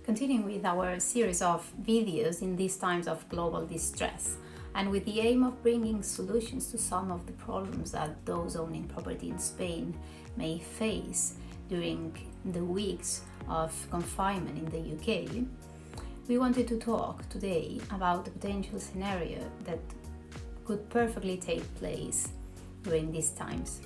Continuing with our series of videos in these times of global distress, and with the aim of bringing solutions to some of the problems that those owning property in Spain may face during the weeks of confinement in the UK, we wanted to talk today about the potential scenario that could perfectly take place during these times.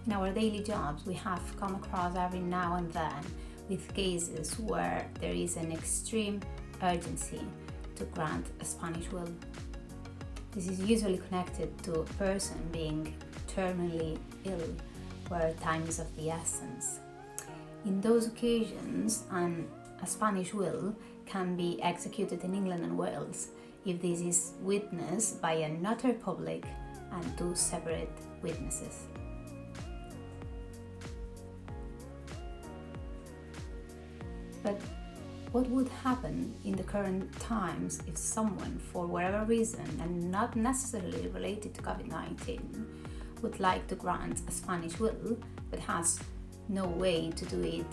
In our daily jobs, we have come across every now and then with cases where there is an extreme urgency to grant a Spanish will. This is usually connected to a person being terminally ill, where time is of the essence. In those occasions, a Spanish will can be executed in England and Wales if this is witnessed by a notary public and two separate witnesses. But what would happen in the current times if someone, for whatever reason and not necessarily related to COVID-19, would like to grant a Spanish will but has no way to do it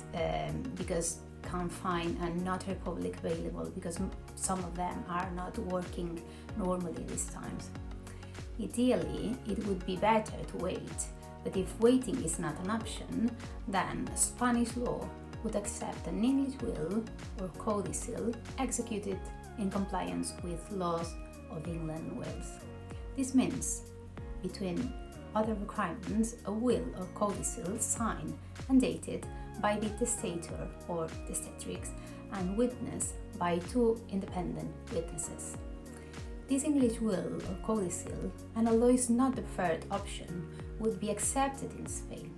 because can't find a notary public available because some of them are not working normally these times? Ideally, it would be better to wait, but if waiting is not an option, then Spanish law would accept an English will or codicil executed in compliance with laws of England and Wales. This means, between other requirements, a will or codicil signed and dated by the testator or testatrix and witnessed by two independent witnesses. This English will or codicil, and although it's not the preferred option, would be accepted in Spain.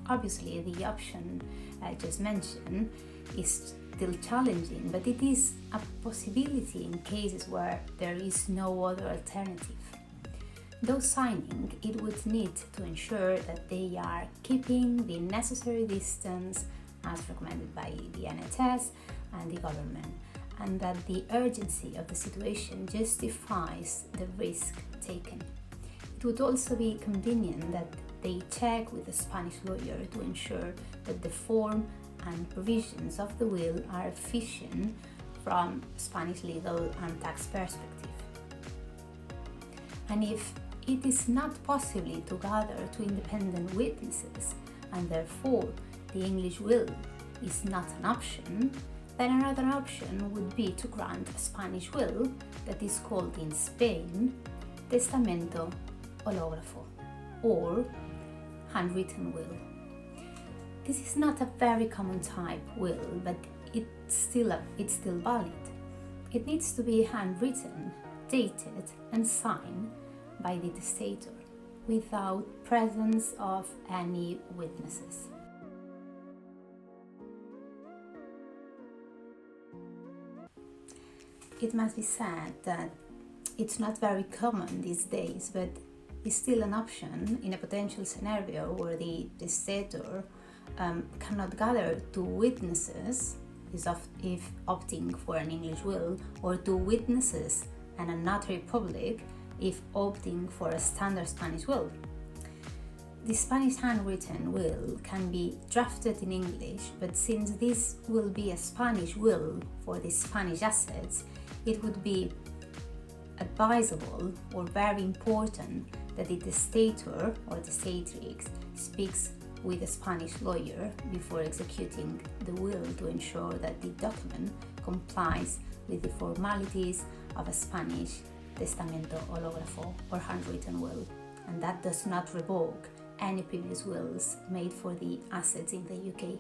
Obviously, the option I just mentioned is still challenging, but it is a possibility in cases where there is no other alternative. Though signing, it would need to ensure that they are keeping the necessary distance as recommended by the NHS and the government, and that the urgency of the situation justifies the risk taken. It would also be convenient that they check with a Spanish lawyer to ensure that the form and provisions of the will are efficient from Spanish legal and tax perspective. And if it is not possible to gather two independent witnesses, and therefore the English will is not an option, then another option would be to grant a Spanish will that is called in Spain testamento hológrafo, or handwritten will. This is not a very common type will, but it's still valid. It needs to be handwritten, dated and signed by the testator without presence of any witnesses. It must be said that it's not very common these days, but is still an option in a potential scenario where the testator cannot gather two witnesses, if opting for an English will, or two witnesses and a notary public if opting for a standard Spanish will. The Spanish handwritten will can be drafted in English, but since this will be a Spanish will for the Spanish assets, it would be advisable or very important that the testator or testatrix speaks with a Spanish lawyer before executing the will to ensure that the document complies with the formalities of a Spanish testamento hológrafo or handwritten will, and that does not revoke any previous wills made for the assets in the UK.